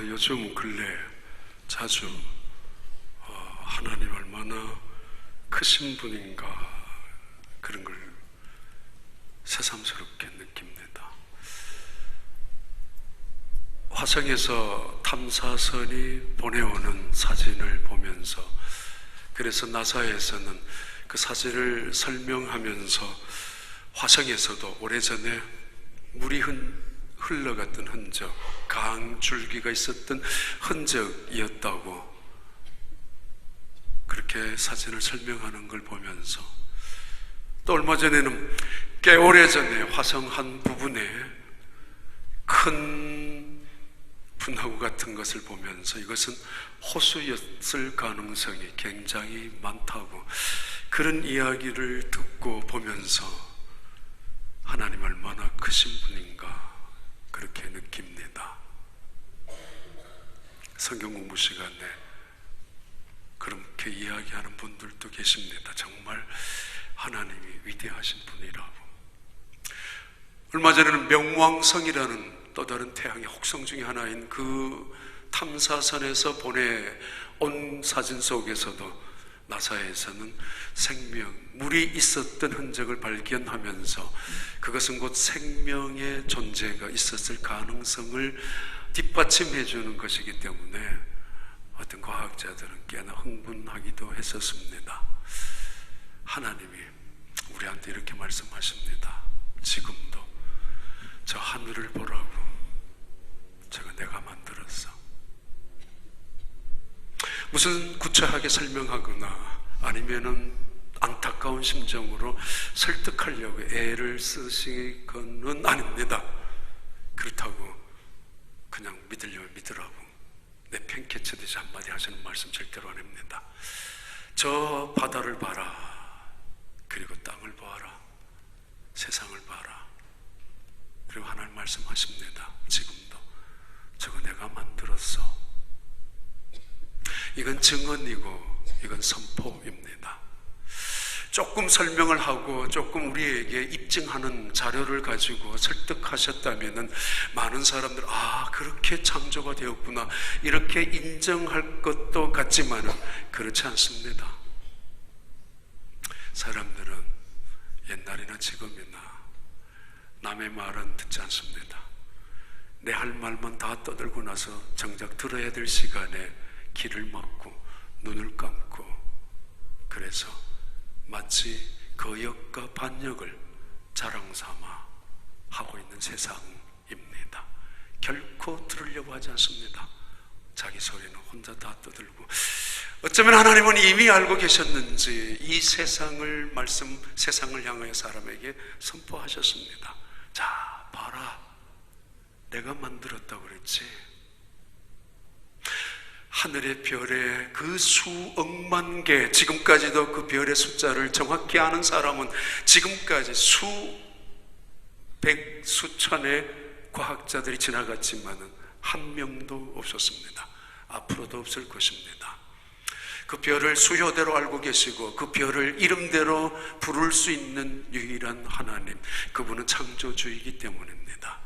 요즘 근래 자주 하나님 얼마나 크신 분인가 그런 걸 새삼스럽게 느낍니다. 화성에서 탐사선이 보내오는 사진을 보면서, 그래서 나사에서는 그 사진을 설명하면서 화성에서도 오래전에 물이 흘러갔던 흔적, 강줄기가 있었던 흔적이었다고 그렇게 사진을 설명하는 걸 보면서, 또 얼마 전에는 꽤 오래전에 화성 한 부분에 큰 분화구 같은 것을 보면서 이것은 호수였을 가능성이 굉장히 많다고, 그런 이야기를 듣고 보면서 하나님 얼마나 크신 분인가 그렇게 느낍니다. 성경 공부 시간에 그렇게 이야기하는 분들도 계십니다. 정말 하나님이 위대하신 분이라고. 얼마 전에는 명왕성이라는 또 다른 태양의 혹성 중에 하나인 그 탐사선에서 보내온 사진 속에서도 나사에서는 생명, 물이 있었던 흔적을 발견하면서 그것은 곧 생명의 존재가 있었을 가능성을 뒷받침해 주는 것이기 때문에 어떤 과학자들은 꽤나 흥분하기도 했었습니다. 하나님이 우리한테 이렇게 말씀하십니다. 지금도 저 하늘을 보라고. 저거 내가 만들었어. 무슨 구체하게 설명하거나 아니면은 안타까운 심정으로 설득하려고 애를 쓰시고는 아닙니다. 그렇다고 그냥 믿으려면 믿으라고 내 팽개치듯이 한마디 하시는 말씀 절대로 안 합니다. 저 바다를 봐라. 그리고 땅을 보아라. 세상을 봐라. 그리고 하나님 말씀하십니다. 지금도 저거 내가 만들었어. 이건 증언이고 이건 선포입니다. 조금 설명을 하고 조금 우리에게 입증하는 자료를 가지고 설득하셨다면 많은 사람들 그렇게 창조가 되었구나 이렇게 인정할 것도 같지만 그렇지 않습니다. 사람들은 옛날이나 지금이나 남의 말은 듣지 않습니다. 내 할 말만 다 떠들고 나서 정작 들어야 될 시간에 귀를 막고 눈을 감고, 그래서 마치 거역과 반역을 자랑삼아 하고 있는 세상입니다. 결코 들으려고 하지 않습니다. 자기 소리는 혼자 다 떠들고, 어쩌면 하나님은 이미 알고 계셨는지 이 세상을 세상을 향하여 사람에게 선포하셨습니다. 자, 봐라. 내가 만들었다고 그랬지. 하늘의 별의 그 수억만 개, 지금까지도 그 별의 숫자를 정확히 아는 사람은 지금까지 수백, 수천의 과학자들이 지나갔지만 한 명도 없었습니다. 앞으로도 없을 것입니다. 그 별을 수효대로 알고 계시고 그 별을 이름대로 부를 수 있는 유일한 하나님, 그분은 창조주이기 때문입니다.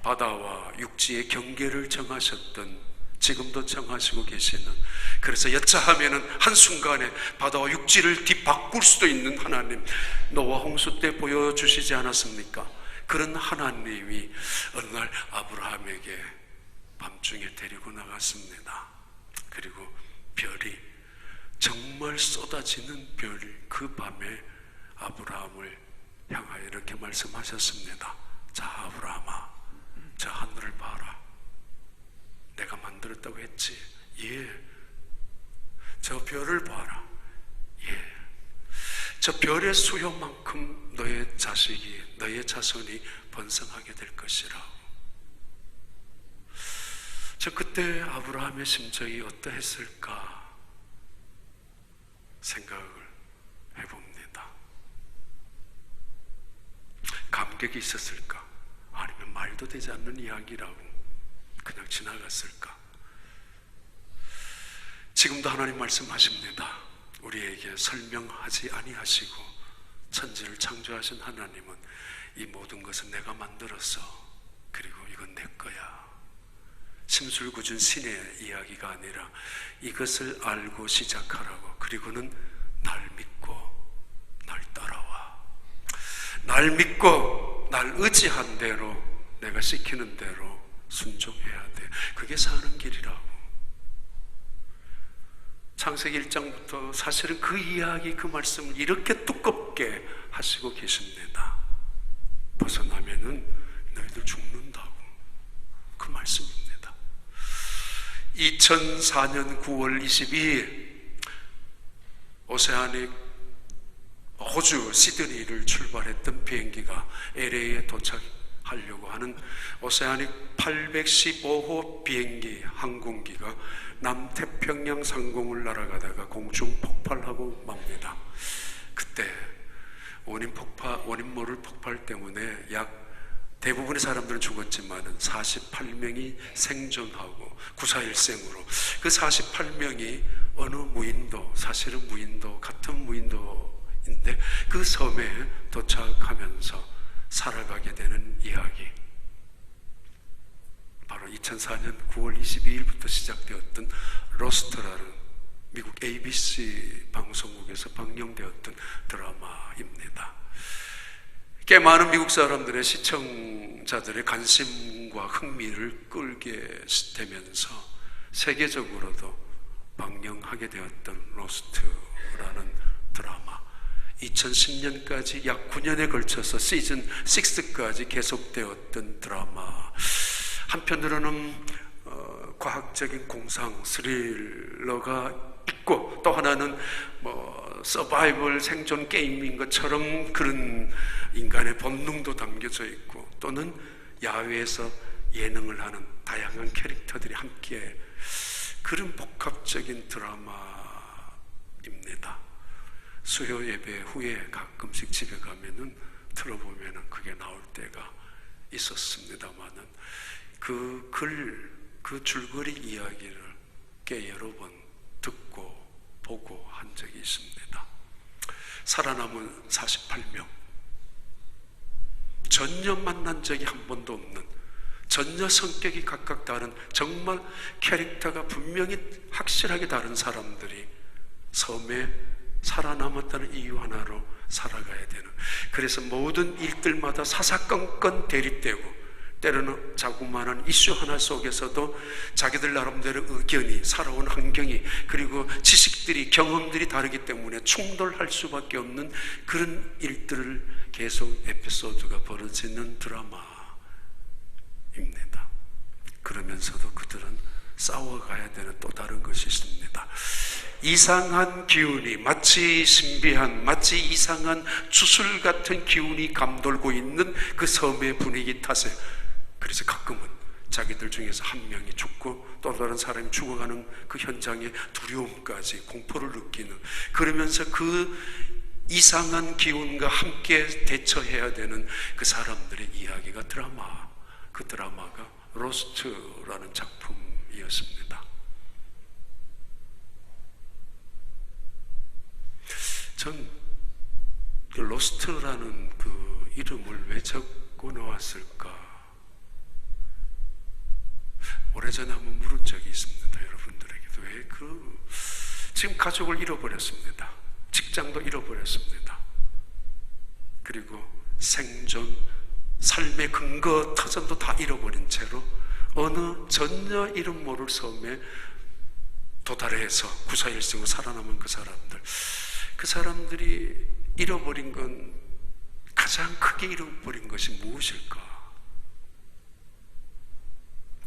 바다와 육지의 경계를 정하셨던, 지금도 정하시고 계시는, 그래서 여차하면은 한순간에 바다와 육지를 뒤바꿀 수도 있는 하나님, 노아 홍수 때 보여주시지 않았습니까? 그런 하나님이 어느 날 아브라함에게 밤중에 데리고 나갔습니다. 그리고 별이 정말 쏟아지는 별, 그 밤에 아브라함을 향하여 이렇게 말씀하셨습니다. 자, 아브라함아, 저 하늘을 봐라. 내가 만들었다고 했지? 예. 저 별을 봐라. 예. 저 별의 수요만큼 너의 자식이, 너의 자손이 번성하게 될 것이라고. 저 그때 아브라함의 심정이 어떠했을까 생각을 해봅니다. 감격이 있었을까? 아니면 말도 되지 않는 이야기라고 그냥 지나갔을까? 지금도 하나님 말씀하십니다. 우리에게 설명하지 아니하시고 천지를 창조하신 하나님은 이 모든 것은 내가 만들었어. 그리고 이건 내 거야. 심술궂은 신의 이야기가 아니라 이것을 알고 시작하라고. 그리고는 날 믿고 날 따라와. 날 믿고 날 의지한 대로, 내가 시키는 대로 순종해야 돼. 그게 사는 길이라고. 창세기 1장부터 사실은 그 이야기, 그 말씀을 이렇게 두껍게 하시고 계십니다. 벗어나면은 너희들 죽는다고. 그 말씀입니다. 2004년 9월 22일 오세아닉 호주 시드니를 출발했던 비행기가 LA에 도착하려고 하는 오세아닉 815호 비행기 항공기가 남태평양 상공을 날아가다가 공중 폭발하고 맙니다. 그때 원인 모를 폭발 때문에 대부분의 사람들은 죽었지만 48명이 생존하고 구사일생으로, 그 48명이 어느 무인도, 사실은 무인도, 같은 무인도인데 그 섬에 도착하면서 살아가게 되는 이야기, 바로 2004년 9월 22일부터 시작되었던 로스트라는 미국 ABC 방송국에서 방영되었던 드라마입니다. 꽤 많은 미국 사람들의, 시청자들의 관심과 흥미를 끌게 되면서 세계적으로도 방영하게 되었던 로스트라는 드라마, 2010년까지 약 9년에 걸쳐서 시즌 6까지 계속되었던 드라마. 한편으로는 과학적인 공상 스릴러가 있고, 또 하나는 서바이벌 생존 게임인 것처럼 그런 인간의 본능도 담겨져 있고, 또는 야외에서 예능을 하는 다양한 캐릭터들이 함께, 그런 복합적인 드라마입니다. 수요 예배 후에 가끔씩 집에 가면은 틀어보면은 그게 나올 때가 있었습니다만은, 그 줄거리 이야기를 꽤 여러 번 듣고 보고 한 적이 있습니다. 살아남은 48명, 전혀 만난 적이 한 번도 없는, 전혀 성격이 각각 다른, 정말 캐릭터가 분명히 확실하게 다른 사람들이 섬에 살아남았다는 이유 하나로 살아가야 되는, 그래서 모든 일들마다 사사건건 대립되고, 때로는 자그마한 이슈 하나 속에서도 자기들 나름대로 의견이, 살아온 환경이, 그리고 지식들이, 경험들이 다르기 때문에 충돌할 수밖에 없는 그런 일들을 계속 에피소드가 벌어지는 드라마입니다. 그러면서도 그들은 싸워가야 되는 또 다른 것이 있습니다. 이상한 기운이, 마치 신비한, 마치 이상한 주술 같은 기운이 감돌고 있는 그 섬의 분위기 탓에, 그래서 가끔은 자기들 중에서 한 명이 죽고 또 다른 사람이 죽어가는 그 현장의 두려움까지, 공포를 느끼는, 그러면서 그 이상한 기운과 함께 대처해야 되는 그 사람들의 이야기가 그 드라마가 로스트라는 작품이었습니다. 전 그 로스트라는 그 이름을 왜 적고 나왔을까? 오래전에 한번 물은 적이 있습니다. 여러분들에게도. 지금 가족을 잃어버렸습니다. 직장도 잃어버렸습니다. 그리고 생존, 삶의 근거, 터전도 다 잃어버린 채로 어느 전혀 이름 모를 섬에 도달해서 구사일생으로 살아남은 그 사람들이 잃어버린 건, 가장 크게 잃어버린 것이 무엇일까?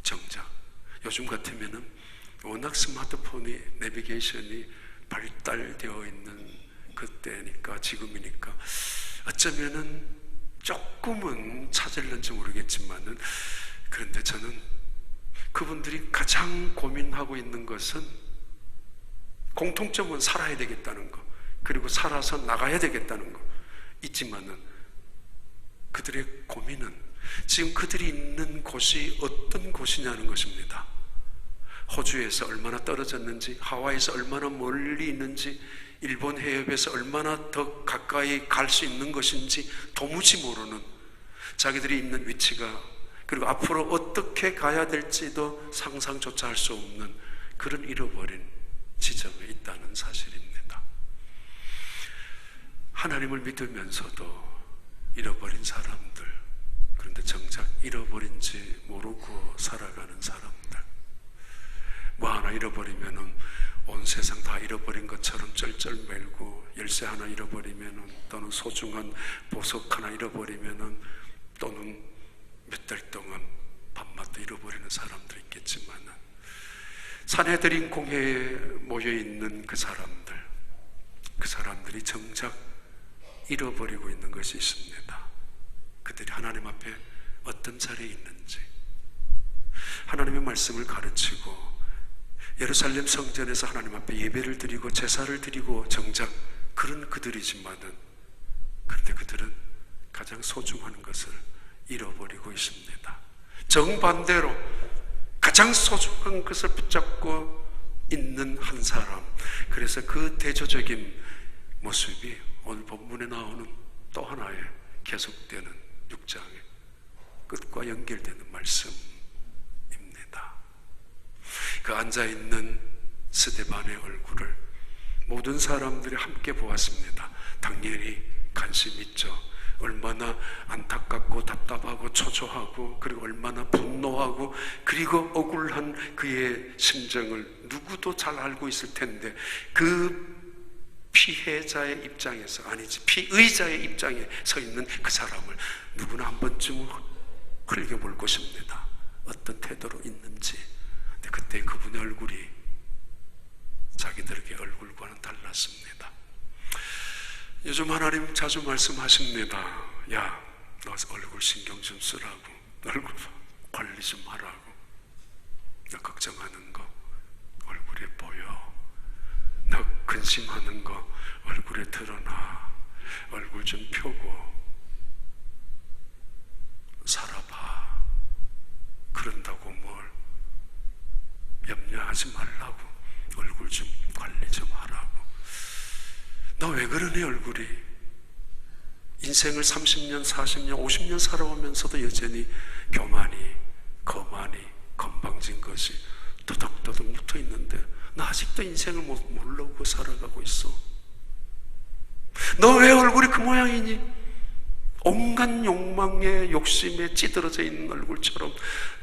정작 요즘 같으면은 워낙 스마트폰이, 내비게이션이 발달되어 있는 그때니까, 지금이니까 어쩌면은 조금은 찾을는지 모르겠지만은, 그런데 저는 그분들이 가장 고민하고 있는 것은, 공통점은 살아야 되겠다는 거, 그리고 살아서 나가야 되겠다는 거 있지만은, 그들의 고민은 지금 그들이 있는 곳이 어떤 곳이냐는 것입니다. 호주에서 얼마나 떨어졌는지, 하와이에서 얼마나 멀리 있는지, 일본 해협에서 얼마나 더 가까이 갈 수 있는 것인지 도무지 모르는, 자기들이 있는 위치가 그리고 앞으로 어떻게 가야 될지도 상상조차 할 수 없는 그런 잃어버린 지점에 있다는 사실입니다. 하나님을 믿으면서도 잃어버린 사람들, 그런데 정작 잃어버린지 모르고 살아가는 사람들, 뭐 하나 잃어버리면은 온 세상 다 잃어버린 것처럼 쩔쩔매고, 열쇠 하나 잃어버리면은, 또는 소중한 보석 하나 잃어버리면은, 또는 몇 달 동안 밤낮도 잃어버리는 사람도 있겠지만은, 산헤드린 공회에 모여있는 그 사람들이 정작 잃어버리고 있는 것이 있습니다. 그들이 하나님 앞에 어떤 자리에 있는지, 하나님의 말씀을 가르치고 예루살렘 성전에서 하나님 앞에 예배를 드리고 제사를 드리고 정작 그런 그들이지만은, 그런데 그들은 가장 소중한 것을 잃어버리고 있습니다. 정반대로 가장 소중한 것을 붙잡고 있는 한 사람, 그래서 그 대조적인 모습이 오늘 본문에 나오는 또 하나의 계속되는 6장의 끝과 연결되는 말씀입니다. 그 앉아있는 스데반의 얼굴을 모든 사람들이 함께 보았습니다. 당연히 관심 있죠. 얼마나 안타깝고 답답하고 초조하고, 그리고 얼마나 분노하고, 그리고 억울한 그의 심정을 누구도 잘 알고 있을 텐데, 그 피해자의 입장에서, 아니지, 피의자의 입장에 서 있는 그 사람을 누구나 한 번쯤 흘겨볼 것입니다. 어떤 태도로 있는지. 근데 그때 그분의 얼굴이 자기들에게 얼굴과는 달랐습니다. 요즘 하나님 자주 말씀하십니다. 야, 너 얼굴 신경 좀 쓰라고, 얼굴 관리 좀 하라고. 너 걱정하는 거 얼굴에 보여. 너 근심하는 거 얼굴에 드러나. 얼굴 좀 펴고 살아봐. 그런다고 뭘 염려하지 말라고. 얼굴 좀 관리 좀 하라고. 너 왜 그러니 얼굴이? 인생을 30년, 40년, 50년 살아오면서도 여전히 교만이, 거만이, 건방진 것이 도덕도덕 묻어 있는데 나 아직도 인생을 모르고 살아가고 있어. 너 왜 얼굴이 그 모양이니? 온갖 욕망에, 욕심에 찌들어져 있는 얼굴처럼,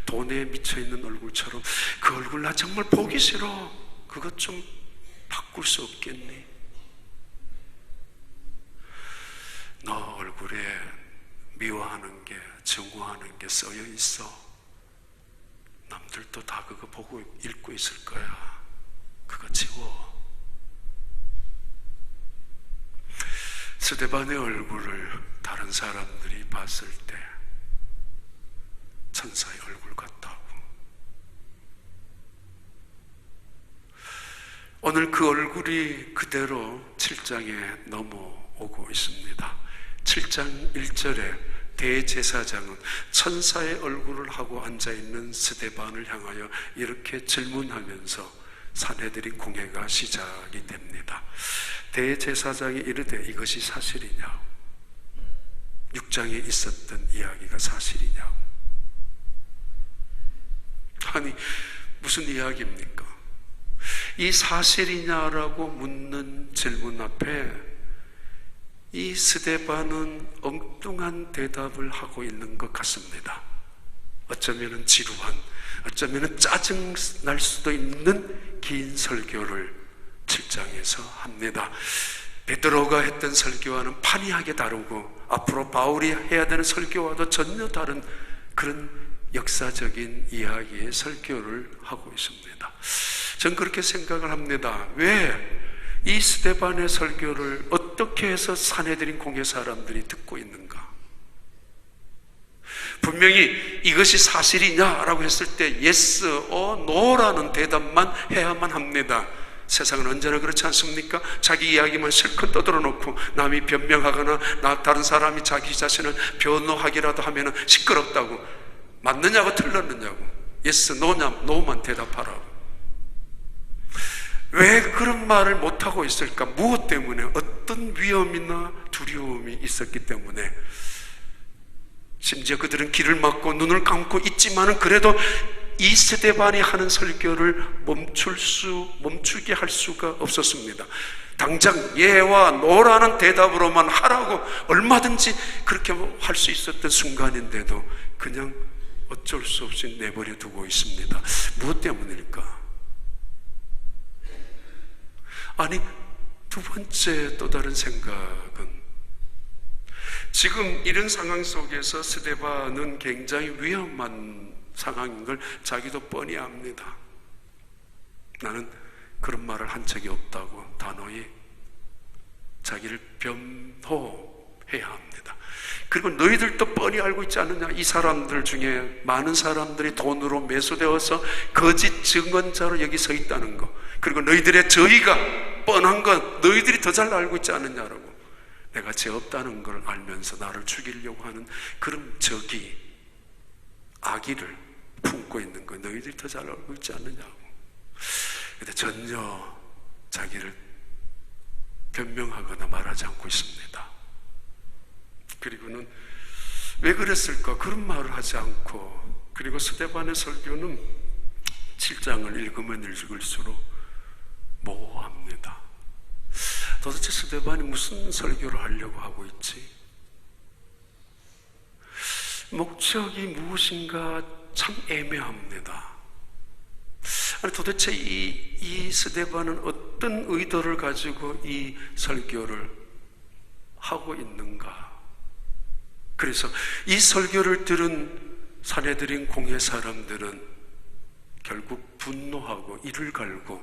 돈에 미쳐있는 얼굴처럼. 그 얼굴 나 정말 보기 싫어. 그것 좀 바꿀 수 없겠니? 너 얼굴에 미워하는 게, 증오하는 게 써여 있어. 남들도 다 그거 보고 읽고 있을 거야. 그거 지워. 스데반의 얼굴을 다른 사람들이 봤을 때 천사의 얼굴 같다고. 오늘 그 얼굴이 그대로 7장에 넘어오고 있습니다. 7장 1절에 대제사장은 천사의 얼굴을 하고 앉아있는 스데반을 향하여 이렇게 질문하면서 산헤드린 공회가 시작이 됩니다. 대제사장이 이르되 이것이 사실이냐? 6장에 있었던 이야기가 사실이냐고. 아니, 무슨 이야기입니까? 이 사실이냐라고 묻는 질문 앞에 이 스데반은 엉뚱한 대답을 하고 있는 것 같습니다. 어쩌면 지루한, 어쩌면 짜증 날 수도 있는 긴 설교를 7장에서 합니다. 베드로가 했던 설교와는 판이하게 다르고, 앞으로 바울이 해야 되는 설교와도 전혀 다른 그런 역사적인 이야기의 설교를 하고 있습니다. 전 그렇게 생각을 합니다. 왜 이 스데반의 설교를 어떻게 해서 산헤드린 공회 사람들이 듣고 있는가? 분명히 이것이 사실이냐라고 했을 때 yes or no라는 대답만 해야만 합니다. 세상은 언제나 그렇지 않습니까? 자기 이야기만 실컷 떠들어 놓고 남이 변명하거나 다른 사람이 자기 자신을 변호하기라도 하면 시끄럽다고. 맞느냐고 틀렸느냐고, yes, no만 대답하라고. 왜 그런 말을 못하고 있을까? 무엇 때문에? 어떤 위험이나 두려움이 있었기 때문에 심지어 그들은 귀를 막고 눈을 감고 있지만은 그래도 이 스데반이 하는 설교를 멈추게 할 수가 없었습니다. 당장 예와 노라는 대답으로만 하라고 얼마든지 그렇게 할 수 있었던 순간인데도 그냥 어쩔 수 없이 내버려 두고 있습니다. 무엇 때문일까? 아니, 두 번째 또 다른 생각은 지금 이런 상황 속에서 스데반은 굉장히 위험한 상황인 걸 자기도 뻔히 압니다. 나는 그런 말을 한 적이 없다고 단호히 자기를 변호해야 합니다. 그리고 너희들도 뻔히 알고 있지 않느냐? 이 사람들 중에 많은 사람들이 돈으로 매수되어서 거짓 증언자로 여기 서 있다는 거, 그리고 너희들의 저희가 뻔한 건 너희들이 더 잘 알고 있지 않느냐라고. 내가 죄 없다는 걸 알면서 나를 죽이려고 하는 그런 적이, 악의를 품고 있는 거 너희들이 더 잘 알고 있지 않느냐고. 근데 전혀 자기를 변명하거나 말하지 않고 있습니다. 그리고는 왜 그랬을까? 그런 말을 하지 않고, 그리고 스데반의 설교는 7장을 읽으면 읽을수록 모호합니다. 도대체 스데반이 무슨 설교를 하려고 하고 있지? 목적이 무엇인가 참 애매합니다. 아니, 도대체 이 스데반은 어떤 의도를 가지고 이 설교를 하고 있는가? 그래서 이 설교를 들은 산헤드린 공회 사람들은 결국 분노하고 이를 갈고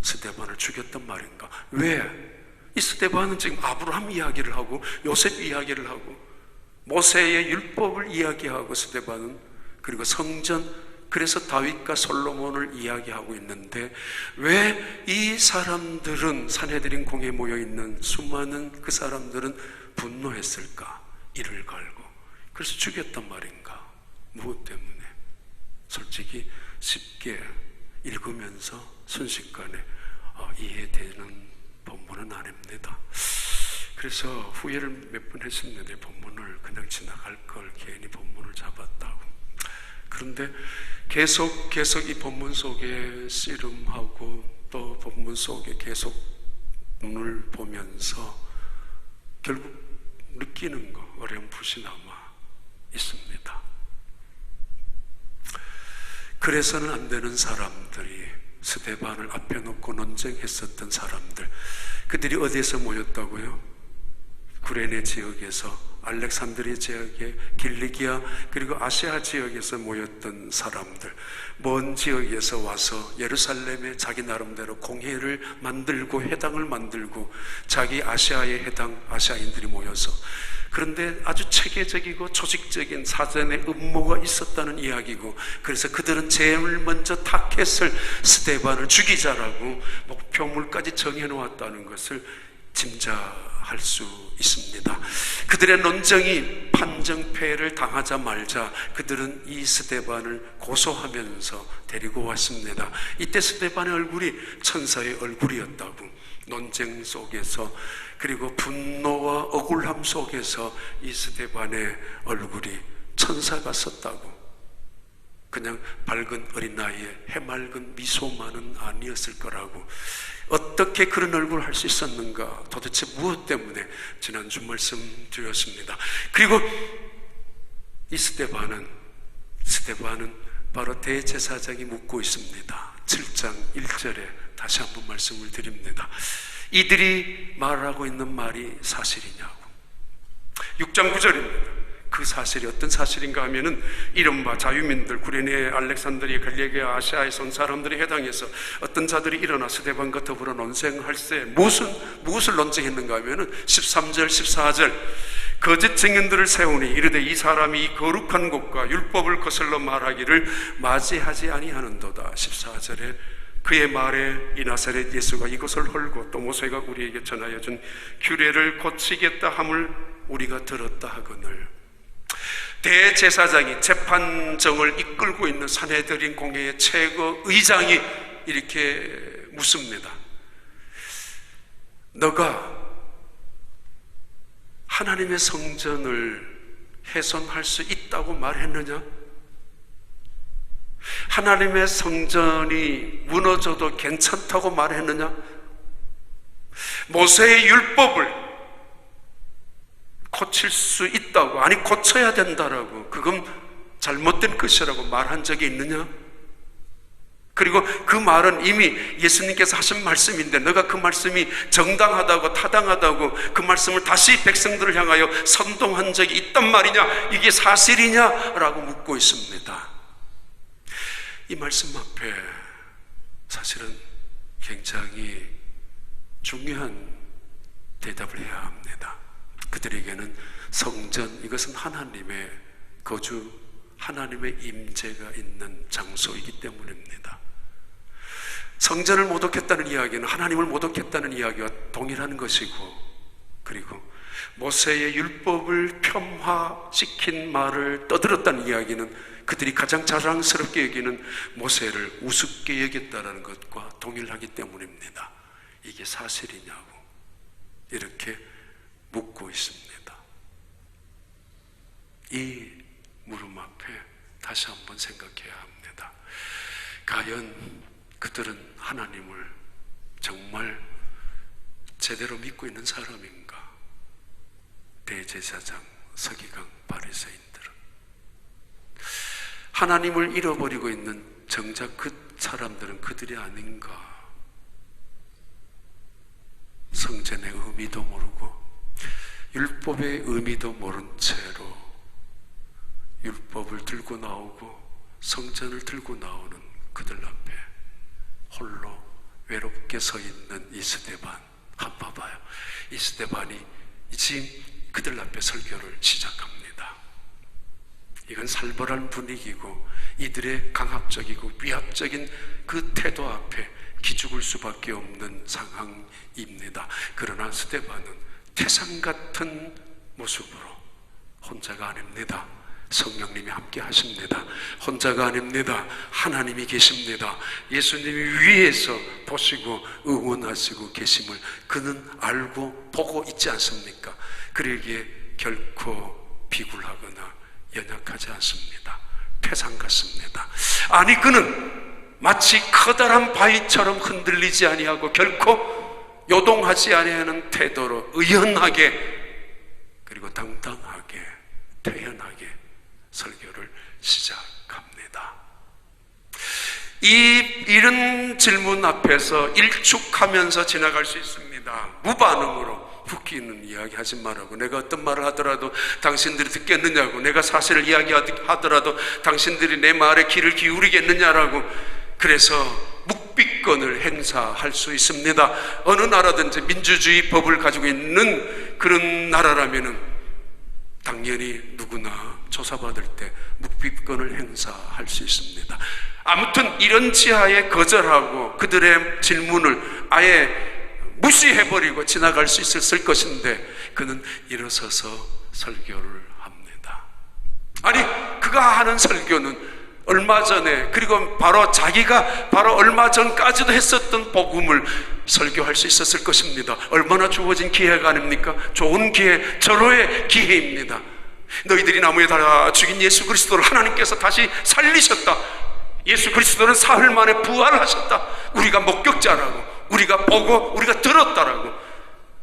스데반을 죽였단 말인가? 왜? 이 스데반은 지금 아브라함 이야기를 하고 요셉 이야기를 하고 모세의 율법을 이야기하고, 스데반은 그리고 성전, 그래서 다윗과 솔로몬을 이야기하고 있는데 왜 이 사람들은, 산헤드린 공회에 모여있는 수많은 그 사람들은 분노했을까? 이를 갈고 그래서 죽였단 말인가? 무엇 때문에? 솔직히 쉽게 읽으면서 순식간에 이해되는 본문은 아닙니다. 그래서 후회를 몇 번 했었는데 본문을 그냥 지나갈 걸 괜히 본문을 잡았다고. 그런데 계속 이 본문 속에 씨름하고 또 본문 속에 계속 눈을 보면서 결국 느끼는 거 어렴풋이 남아 있습니다. 그래서는 안 되는 사람들이, 스데반을 앞에 놓고 논쟁했었던 사람들, 그들이 어디에서 모였다고요? 구레네 지역에서, 알렉산드리아 지역에, 길리기아 그리고 아시아 지역에서 모였던 사람들, 먼 지역에서 와서 예루살렘에 자기 나름대로 공회를 만들고 회당을 만들고 자기 아시아의 해당 아시아인들이 모여서, 그런데 아주 체계적이고 조직적인 사전에 음모가 있었다는 이야기고, 그래서 그들은 제일 먼저 타켓을 스데반을 죽이자라고 목표물까지 정해놓았다는 것을 짐작할 수 있습니다. 그들의 논쟁이 판정패를 당하자 말자 그들은 이 스데반을 고소하면서 데리고 왔습니다. 이때 스데반의 얼굴이 천사의 얼굴이었다고, 논쟁 속에서, 그리고 분노와 억울함 속에서 이 스데반의 얼굴이 천사 같았다고. 그냥 밝은 어린 나이에 해맑은 미소만은 아니었을 거라고. 어떻게 그런 얼굴을 할 수 있었는가? 도대체 무엇 때문에? 지난주 말씀드렸습니다. 그리고 이 스데반은 바로 대제사장이 묻고 있습니다. 7장 1절에 다시 한번 말씀을 드립니다. 이들이 말하고 있는 말이 사실이냐고. 6장 9절입니다. 그 사실이 어떤 사실인가 하면은 이른바 자유민들, 구레네, 알렉산드리아, 갈릴리아, 아시아에서 온 사람들이 해당해서 어떤 자들이 일어나 스데반과 더불어 논쟁할 때 무엇을 논쟁했는가 하면은 13절 14절 거짓 증인들을 세우니 이르되 이 사람이 이 거룩한 곳과 율법을 거슬러 말하기를 맞이하지 아니하는도다. 14절에 그의 말에 이 나사렛 예수가 이것을 헐고 또 모세가 우리에게 전하여 준 규례를 고치겠다 함을 우리가 들었다 하거늘. 대제사장이, 재판정을 이끌고 있는 산헤드린 공회의 최고 의장이 이렇게 묻습니다. 너가 하나님의 성전을 훼손할 수 있다고 말했느냐? 하나님의 성전이 무너져도 괜찮다고 말했느냐? 모세의 율법을 고칠 수 있다고, 아니 고쳐야 된다라고, 그건 잘못된 것이라고 말한 적이 있느냐? 그리고 그 말은 이미 예수님께서 하신 말씀인데 너가 그 말씀이 정당하다고 타당하다고 그 말씀을 다시 백성들을 향하여 선동한 적이 있단 말이냐? 이게 사실이냐? 라고 묻고 있습니다. 이 말씀 앞에 사실은 굉장히 중요한 대답을 해야 합니다. 그들에게는 성전, 이것은 하나님의 거주, 하나님의 임재가 있는 장소이기 때문입니다. 성전을 모독했다는 이야기는 하나님을 모독했다는 이야기와 동일한 것이고, 그리고 모세의 율법을 폄하시킨 말을 떠들었다는 이야기는 그들이 가장 자랑스럽게 여기는 모세를 우습게 여겼다는 것과 동일하기 때문입니다. 이게 사실이냐고 이렇게 묻고 있습니다. 이 물음 앞에 다시 한번 생각해야 합니다. 과연 그들은 하나님을 정말 제대로 믿고 있는 사람인가? 대제사장, 서기관, 바리새인들은 하나님을 잃어버리고 있는 정작 그 사람들은 그들이 아닌가? 성전의 의미도 모르고 율법의 의미도 모른 채로 율법을 들고 나오고 성전을 들고 나오는 그들 앞에 홀로 외롭게 서 있는 이스데반 한번 봐요. 이스데반이 지금 그들 앞에 설교를 시작합니다. 이건 살벌한 분위기고 이들의 강압적이고 위압적인 그 태도 앞에 기죽을 수밖에 없는 상황입니다. 그러나 스데반은 태산 같은 모습으로 혼자가 아닙니다. 성령님이 함께 하십니다. 혼자가 아닙니다. 하나님이 계십니다. 예수님이 위에서 보시고 응원하시고 계심을 그는 알고 보고 있지 않습니까? 그러기에 결코 비굴하거나 연약하지 않습니다. 태산 같습니다. 아니 그는 마치 커다란 바위처럼 흔들리지 아니하고 결코 요동하지 아니하는 태도로 의연하게 그리고 당당하게 태연하게 설교를 시작합니다. 이런 질문 앞에서 일축하면서 지나갈 수 있습니다. 무반응으로 웃기는 이야기 하지 말라고, 내가 어떤 말을 하더라도 당신들이 듣겠느냐고, 내가 사실을 이야기하더라도 당신들이 내 말에 귀를 기울이겠느냐라고. 그래서 묵비권을 행사할 수 있습니다. 어느 나라든지 민주주의 법을 가지고 있는 그런 나라라면은 당연히 누구나 조사받을 때 묵비권을 행사할 수 있습니다. 아무튼 이런 지하에 거절하고 그들의 질문을 아예 무시해버리고 지나갈 수 있었을 것인데 그는 일어서서 설교를 합니다. 아니 그가 하는 설교는 얼마 전에, 그리고 바로 자기가 바로 얼마 전까지도 했었던 복음을 설교할 수 있었을 것입니다. 얼마나 주어진 기회가 아닙니까? 좋은 기회, 절호의 기회입니다. 너희들이 나무에 달아 죽인 예수 그리스도를 하나님께서 다시 살리셨다. 예수 그리스도는 사흘 만에 부활하셨다. 우리가 목격자라고, 우리가 보고 우리가 들었다라고,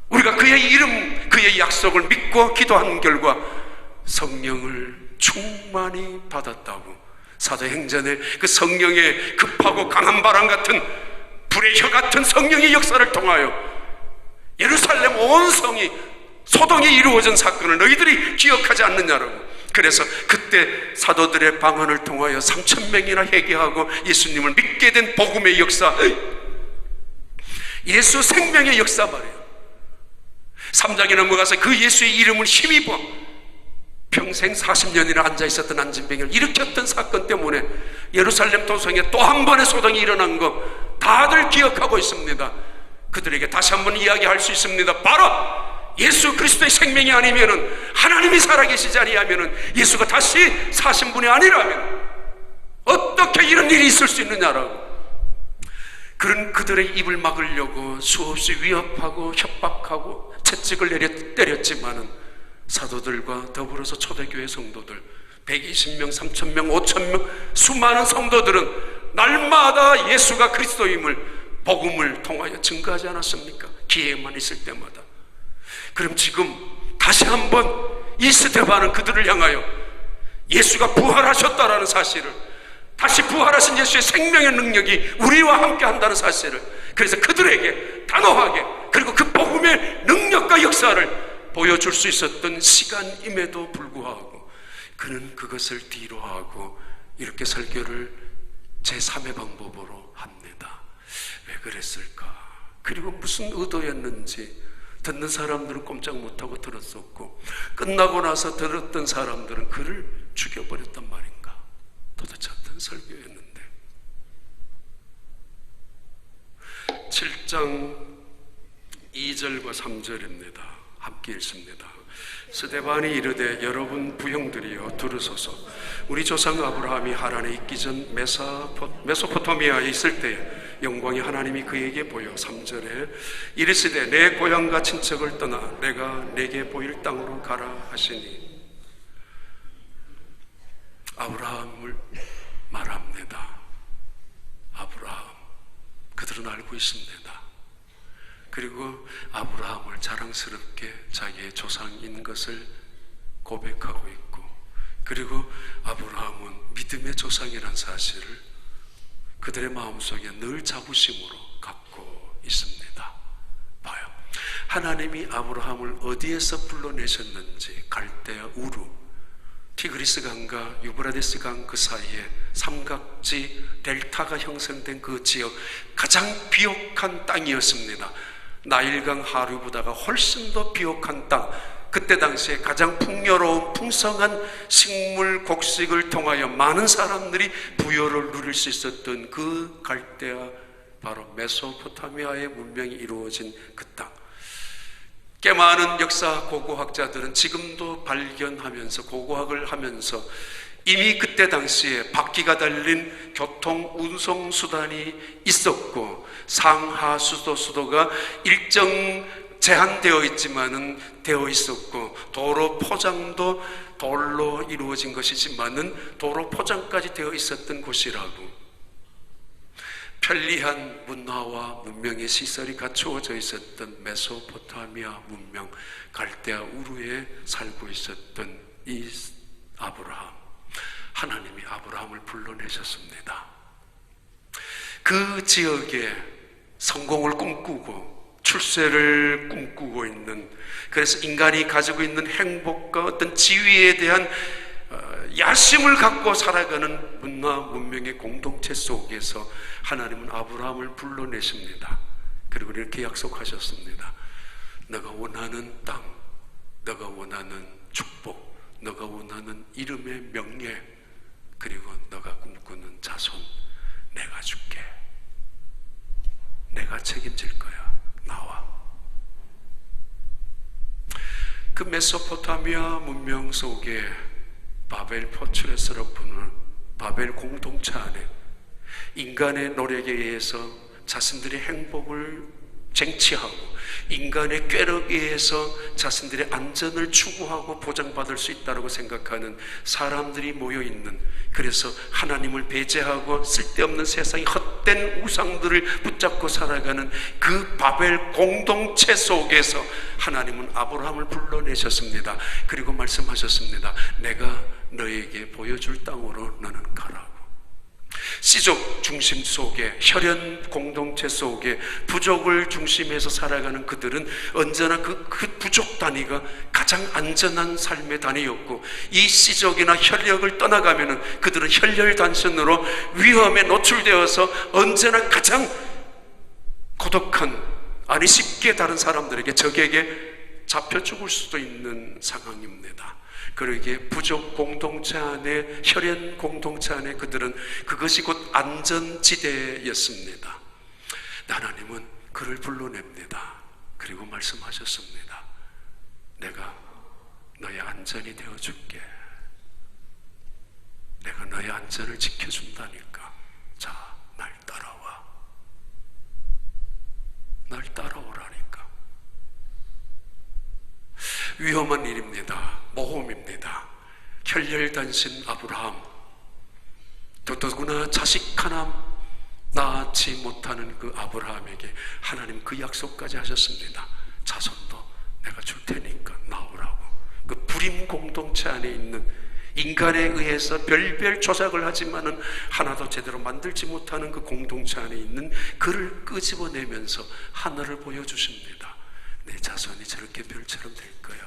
우리가 그의 이름, 그의 약속을 믿고 기도한 결과 성령을 충만히 받았다고. 사도행전에 그 성령의 급하고 강한 바람 같은 불의 혀 같은 성령의 역사를 통하여 예루살렘 온 성이 소동이 이루어진 사건을 너희들이 기억하지 않느냐라고. 그래서 그때 사도들의 방언을 통하여 3,000명이나 회개하고 예수님을 믿게 된 복음의 역사, 예수 생명의 역사 말이에요. 3장에 넘어가서 그 예수의 이름을 힘입어 평생 40년이나 앉아있었던 안진뱅이를 일으켰던 사건 때문에 예루살렘 도성에 또 한 번의 소동이 일어난 거 다들 기억하고 있습니다. 그들에게 다시 한번 이야기할 수 있습니다. 바로 예수 그리스도의 생명이 아니면은, 하나님이 살아계시지 아니하면은, 예수가 다시 사신 분이 아니라면 어떻게 이런 일이 있을 수 있느냐라고. 그런 그들의 입을 막으려고 수없이 위협하고 협박하고 채찍을 때렸지만은 사도들과 더불어서 초대교회 성도들 120명, 3,000명, 5,000명 수많은 성도들은 날마다 예수가 그리스도임을 복음을 통하여 증거하지 않았습니까? 기회만 있을 때마다. 그럼 지금 다시 한번 이 스데반은 그들을 향하여 예수가 부활하셨다라는 사실을, 다시 부활하신 예수의 생명의 능력이 우리와 함께 한다는 사실을, 그래서 그들에게 단호하게, 그리고 그 복음의 능력과 역사를 보여줄 수 있었던 시간임에도 불구하고 그는 그것을 뒤로하고 이렇게 설교를 제3의 방법으로 합니다. 왜 그랬을까? 그리고 무슨 의도였는지 듣는 사람들은 꼼짝 못하고 들었었고, 끝나고 나서 들었던 사람들은 그를 죽여버렸단 말인가? 도대체 어떤 설교였는데. 7장 2절과 3절입니다. 함께 읽습니다. 스데반이 이르되 여러분 부형들이여 들으소서. 우리 조상 아브라함이 하란에 있기 전 메소포타미아에 있을 때에 영광이 하나님이 그에게 보여 3절에 이르시되 내 고향과 친척을 떠나 내가 내게 보일 땅으로 가라 하시니, 아브라함을 말합니다. 아브라함, 그들은 알고 있습니다. 그리고 아브라함을 자랑스럽게 자기의 조상인 것을 고백하고 있고, 그리고 아브라함은 믿음의 조상이란 사실을 그들의 마음속에 늘 자부심으로 갖고 있습니다. 봐요. 하나님이 아브라함을 어디에서 불러내셨는지, 갈대아 우루, 티그리스 강과 유브라데스 강 그 사이에 삼각지 델타가 형성된 그 지역, 가장 비옥한 땅이었습니다. 나일강 하류보다가 훨씬 더 비옥한 땅, 그때 당시에 가장 풍요로운 풍성한 식물 곡식을 통하여 많은 사람들이 부여를 누릴 수 있었던 그 갈대아, 바로 메소포타미아의 문명이 이루어진 그 땅. 꽤 많은 역사 고고학자들은 지금도 발견하면서, 고고학을 하면서 이미 그때 당시에 바퀴가 달린 교통 운송 수단이 있었고, 상하수도가 일정 제한되어 있지만은 되어 있었고, 도로 포장도 돌로 이루어진 것이지만은 도로 포장까지 되어 있었던 곳이라고, 편리한 문화와 문명의 시설이 갖추어져 있었던 메소포타미아 문명, 갈대아 우루에 살고 있었던 이 아브라함, 하나님이 아브라함을 불러내셨습니다. 그 지역에 성공을 꿈꾸고 출세를 꿈꾸고 있는, 그래서 인간이 가지고 있는 행복과 어떤 지위에 대한 야심을 갖고 살아가는 문화 문명의 공동체 속에서 하나님은 아브라함을 불러내십니다. 그리고 이렇게 약속하셨습니다. 너가 원하는 땅, 너가 원하는 축복, 너가 원하는 이름의 명예, 그리고 너가 꿈꾸는 자손 내가 줄게. 내가 책임질 거야. 나와. 그 메소포타미아 문명 속에 바벨 포트레스라고 부르는 바벨 공동체 안에 인간의 노력에 의해서 자신들의 행복을 쟁취하고 인간의 꾀력에 의해서 자신들의 안전을 추구하고 보장받을 수 있다고 생각하는 사람들이 모여있는, 그래서 하나님을 배제하고 쓸데없는 세상의 헛된 우상들을 붙잡고 살아가는 그 바벨 공동체 속에서 하나님은 아브라함을 불러내셨습니다. 그리고 말씀하셨습니다. 내가 너에게 보여줄 땅으로 너는 가라고. 씨족 중심 속에, 혈연 공동체 속에 부족을 중심에서 살아가는 그들은 언제나 그 부족 단위가 가장 안전한 삶의 단위였고, 이 씨족이나 혈력을 떠나가면은 그들은 혈혈단신으로 위험에 노출되어서 언제나 가장 고독한, 아니 쉽게 다른 사람들에게, 적에게 잡혀 죽을 수도 있는 상황입니다. 그러기에 부족 공동체 안에, 혈연 공동체 안에 그들은 그것이 곧 안전지대였습니다. 하나님은 그를 불러냅니다. 그리고 말씀하셨습니다. 내가 너의 안전이 되어줄게. 내가 너의 안전을 지켜준다니까. 자, 날 따라와. 날 따라오라니까. 위험한 일입니다. 모험입니다. 혈혈단신 아브라함, 더더구나 자식 하나 낳지 못하는 그 아브라함에게 하나님 그 약속까지 하셨습니다. 자손도 내가 줄 테니까 나오라고. 그 불임 공동체 안에 있는, 인간에 의해서 별별 조작을 하지만은 하나도 제대로 만들지 못하는 그 공동체 안에 있는 그를 끄집어내면서 하늘을 보여주십니다. 내 자손이 저렇게 별처럼 될 거야.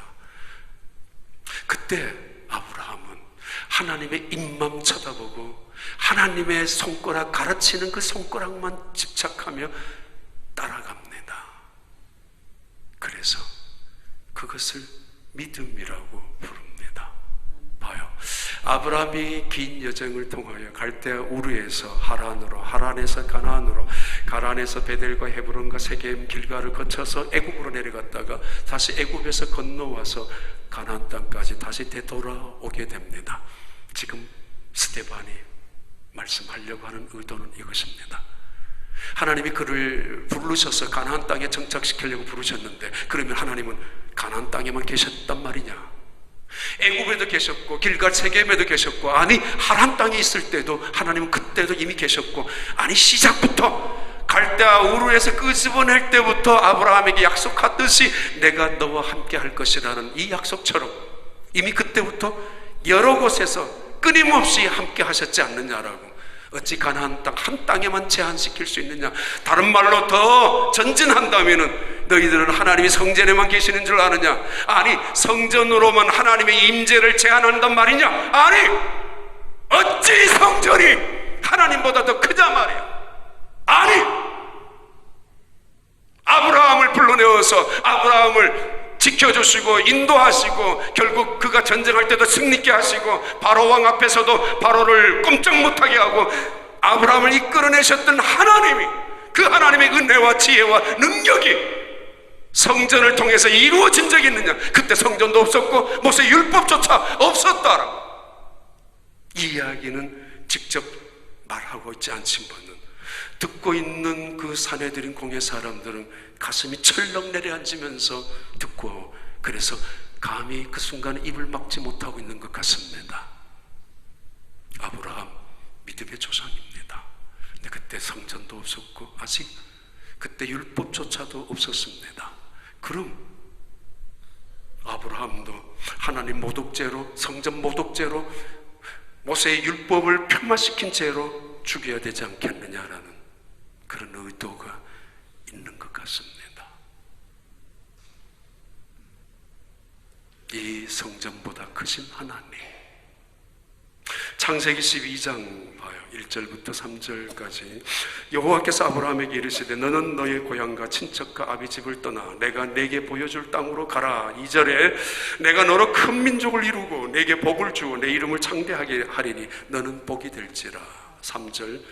그때 아브라함은 하나님의 입만 쳐다보고 하나님의 손가락, 가르치는 그 손가락만 집착하며 따라갑니다. 그래서 그것을 믿음이라고 부릅니다. 봐요. 아브라함이 긴 여정을 통하여 갈대아 우르에서 하란으로, 하란에서 가나안으로, 가나안에서 베델과 헤브론과 세겜, 길가를 거쳐서 애굽으로 내려갔다가 다시 애굽에서 건너와서 가나안 땅까지 다시 되돌아오게 됩니다. 지금 스데반이 말씀하려고 하는 의도는 이것입니다. 하나님이 그를 부르셔서 가나안 땅에 정착시키려고 부르셨는데, 그러면 하나님은 가나안 땅에만 계셨단 말이냐? 애굽에도 계셨고 길갈 세겜에도 계셨고, 아니 하란 땅에 있을 때도 하나님은 그때도 이미 계셨고, 아니 시작부터 갈대아 우르에서 끄집어낼 때부터 아브라함에게 약속하듯이 내가 너와 함께 할 것이라는 이 약속처럼 이미 그때부터 여러 곳에서 끊임없이 함께 하셨지 않느냐라고. 어찌 가나안 땅 한 땅에만 제한시킬 수 있느냐? 다른 말로 더 전진한다면은 너희들은 하나님이 성전에만 계시는 줄 아느냐? 아니 성전으로만 하나님의 임재를 제한한단 말이냐? 아니 어찌 성전이 하나님보다 더 크자 말이야. 아니 아브라함을 불러내어서 아브라함을 지켜주시고 인도하시고 결국 그가 전쟁할 때도 승리케 하시고 바로 왕 앞에서도 바로를 꼼짝 못하게 하고 아브라함을 이끌어내셨던 하나님이, 그 하나님의 은혜와 지혜와 능력이 성전을 통해서 이루어진 적이 있느냐? 그때 성전도 없었고 모세 율법조차 없었다라고. 이 이야기는 직접 말하고 있지 않지만은 듣고 있는 그 사내들인 공의 사람들은 가슴이 철렁 내려앉으면서 듣고, 그래서 감히 그 순간에 입을 막지 못하고 있는 것 같습니다. 아브라함 믿음의 조상입니다. 근데 그때 성전도 없었고 아직 그때 율법조차도 없었습니다. 그럼 아브라함도 하나님 모독죄로, 성전 모독죄로, 모세의 율법을 폄하시킨 죄로 죽여야 되지 않겠느냐라는 그런 의도가 있는 것 같습니다. 이 성전보다 크신 하나님. 창세기 12장 봐요. 1절부터 3절까지. 여호와께서 아브라함에게 이르시되 너는 너의 고향과 친척과 아비 집을 떠나 내가 내게 보여줄 땅으로 가라. 2절에 내가 너로 큰 민족을 이루고 내게 복을 주어 내 이름을 창대하게 하리니 너는 복이 될지라. 3절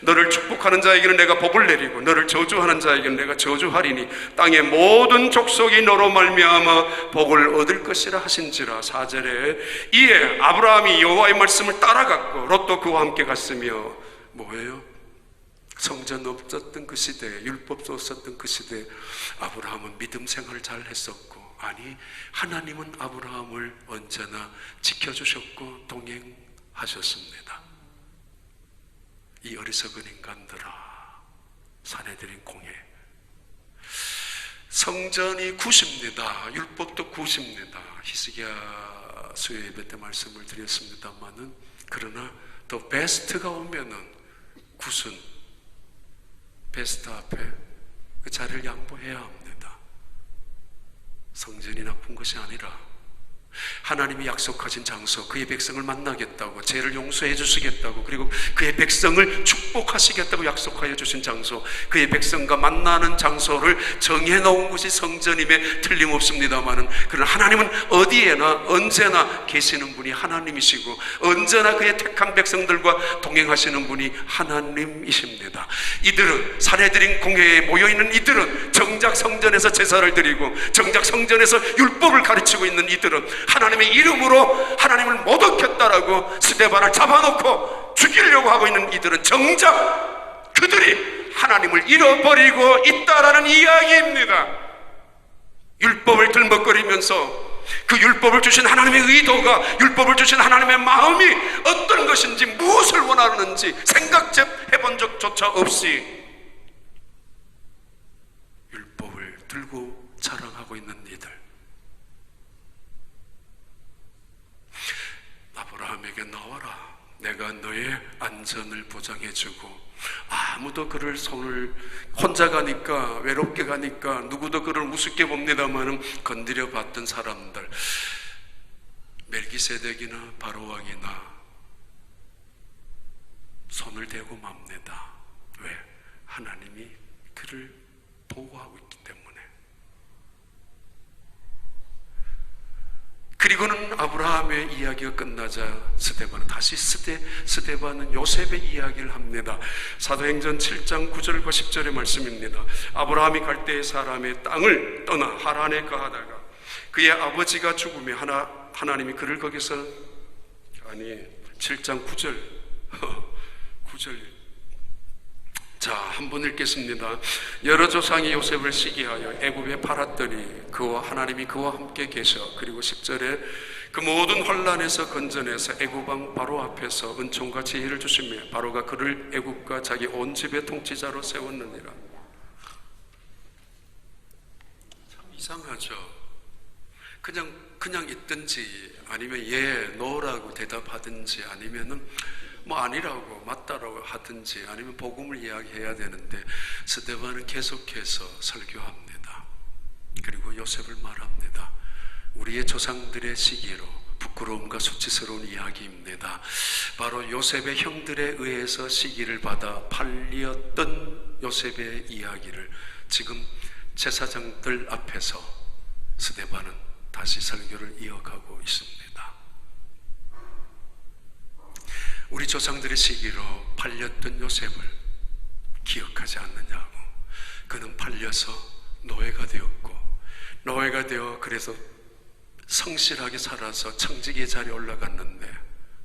너를 축복하는 자에게는 내가 복을 내리고 너를 저주하는 자에게는 내가 저주하리니 땅의 모든 족속이 너로 말미암아 복을 얻을 것이라 하신지라. 4절에 이에 아브라함이 여호와의 말씀을 따라갔고 롯도 그와 함께 갔으며, 뭐예요? 성전 없었던 그 시대, 율법도 없었던 그 시대 아브라함은 믿음 생활을 잘 했었고, 아니 하나님은 아브라함을 언제나 지켜주셨고 동행하셨습니다. 이 어리석은 인간들아, 사내들인 공예. 성전이 굿입니다. 율법도 굿입니다. 히스기야 수요 예배 때 말씀을 드렸습니다만은, 그러나 더 베스트가 오면은 굿은 베스트 앞에 그 자리를 양보해야 합니다. 성전이 나쁜 것이 아니라 하나님이 약속하신 장소, 그의 백성을 만나겠다고, 죄를 용서해 주시겠다고, 그리고 그의 백성을 축복하시겠다고 약속하여 주신 장소, 그의 백성과 만나는 장소를 정해놓은 것이 성전임에 틀림없습니다마는, 그러나 하나님은 어디에나 언제나 계시는 분이 하나님이시고 언제나 그의 택한 백성들과 동행하시는 분이 하나님이십니다. 이들은, 사내들인 공회에 모여있는 이들은 정작 성전에서 제사를 드리고 정작 성전에서 율법을 가르치고 있는 이들은 하나님의 이름으로 하나님을 모독했다라고 스데반을 잡아놓고 죽이려고 하고 있는 이들은 정작 그들이 하나님을 잃어버리고 있다라는 이야기입니다. 율법을 들먹거리면서 그 율법을 주신 하나님의 의도가, 율법을 주신 하나님의 마음이 어떤 것인지, 무엇을 원하는지 생각적 해본 적조차 없이 율법을 들고 자랑하고 있는 이들. 아브라함에게 나와라, 내가 너의 안전을 보장해주고, 아무도 그를 손을, 혼자 가니까, 외롭게 가니까 누구도 그를 우습게 봅니다만 건드려 봤던 사람들, 멜기세덱이나 바로왕이나 손을 대고 맙니다. 왜? 하나님이 그를 보호하고 있기 때문에. 그리고는 아브라함의 이야기가 끝나자 스데반은 요셉의 이야기를 합니다. 사도행전 7장 9절과 10절의 말씀입니다. 아브라함이 갈대의 사람의 땅을 떠나 하란에 거하다가 그의 아버지가 죽으며 하나님이 그를 거기서 7장 9절 자, 한번 읽겠습니다. 여러 조상이 요셉을 시기하여 애굽에 팔았더니 하나님이 그와 함께 계셔. 그리고 10절에 그 모든 환난에서 건져내서 애굽 왕 바로 앞에서 은총과 지혜를 주시며 바로가 그를 애굽과 자기 온 집의 통치자로 세웠느니라. 참 이상하죠. 그냥 있든지 아니면 예, 노라고 대답하든지 아니면은 아니라고 맞다라고 하든지 아니면 복음을 이야기해야 되는데, 스데반은 계속해서 설교합니다. 그리고 요셉을 말합니다. 우리의 조상들의 시기로 부끄러움과 수치스러운 이야기입니다. 바로 요셉의 형들에 의해서 시기를 받아 팔렸던 요셉의 이야기를 지금 제사장들 앞에서 스데반은 다시 설교를 이어가고 있습니다. 우리 조상들의 시기로 팔렸던 요셉을 기억하지 않느냐고. 그는 팔려서 노예가 되어 그래서 성실하게 살아서 청지기의 자리에 올라갔는데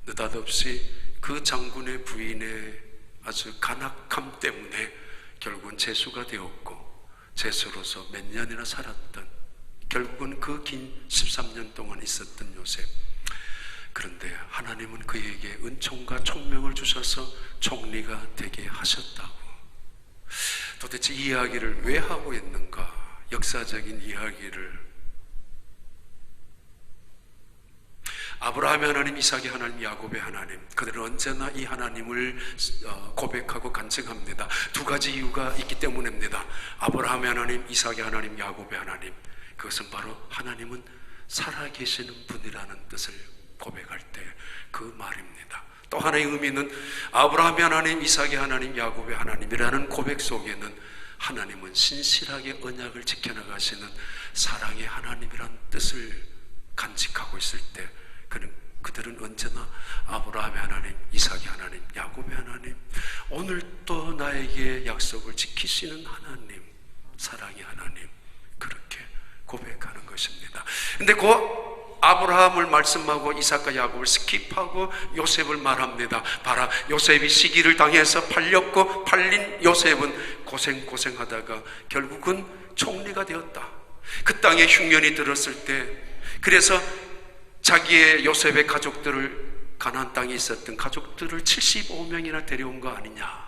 느닷없이 그 장군의 부인의 아주 간악함 때문에 결국은 죄수가 되었고, 죄수로서 몇 년이나 살았던, 결국은 그 긴 13년 동안 있었던 요셉. 그런데 하나님은 그에게 은총과 총명을 주셔서 총리가 되게 하셨다고. 도대체 이 이야기를 왜 하고 있는가? 역사적인 이야기를. 아브라함의 하나님, 이삭의 하나님, 야곱의 하나님, 그들은 언제나 이 하나님을 고백하고 간증합니다. 두 가지 이유가 있기 때문입니다. 아브라함의 하나님, 이삭의 하나님, 야곱의 하나님, 그것은 바로 하나님은 살아계시는 분이라는 뜻을 고백할 때 그 말입니다. 또 하나의 의미는 아브라함의 하나님, 이삭의 하나님, 야곱의 하나님이라는 고백 속에는 하나님은 신실하게 언약을 지켜나가시는 사랑의 하나님이라는 뜻을 간직하고 있을 때 그들은 언제나 아브라함의 하나님, 이삭의 하나님, 야곱의 하나님, 오늘 또 나에게 약속을 지키시는 하나님, 사랑의 하나님, 그렇게 고백하는 것입니다. 근데 아브라함을 말씀하고 이삭과 야곱을 스킵하고 요셉을 말합니다. 봐라, 요셉이 시기를 당해서 팔렸고, 팔린 요셉은 고생하다가 결국은 총리가 되었다. 그 땅에 흉년이 들었을 때, 그래서 자기의 요셉의 가족들을, 가나안 땅에 있었던 가족들을 75명이나 데려온 거 아니냐.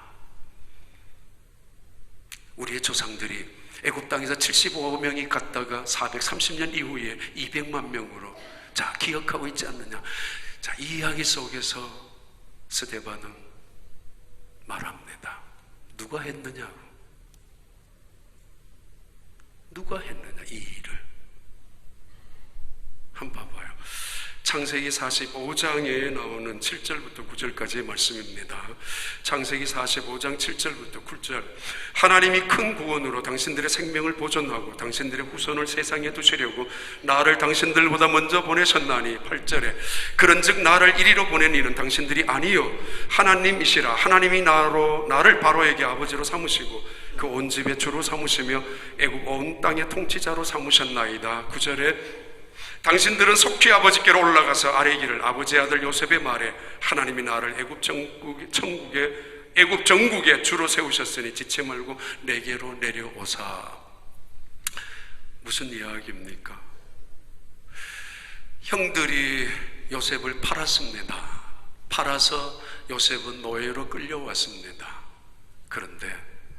우리의 조상들이 애굽 땅에서 75명이 갔다가 430년 이후에 200만 명으로, 자, 기억하고 있지 않느냐. 자, 이 이야기 속에서 스데반은 말합니다. 누가 했느냐고. 누가 했느냐, 이 일을. 한번 봐봐요. 창세기 45장에 나오는 7절부터 9절까지의 말씀입니다. 창세기 45장 7절부터 9절. 하나님이 큰 구원으로 당신들의 생명을 보존하고 당신들의 후손을 세상에 두시려고 나를 당신들보다 먼저 보내셨나니. 8절에 그런즉 나를 이리로 보낸 이는 당신들이 아니요 하나님이시라. 하나님이 나를 바로에게 아버지로 삼으시고 그 온 집의 주로 삼으시며 애굽 온 땅의 통치자로 삼으셨나이다. 9절에 당신들은 속히 아버지께로 올라가서 아뢰기를 아버지의 아들 요셉의 말에 하나님이 나를 애굽 전국에 주로 세우셨으니 지체 말고 내게로 내려오사. 무슨 이야기입니까? 형들이 요셉을 팔았습니다. 팔아서 요셉은 노예로 끌려왔습니다. 그런데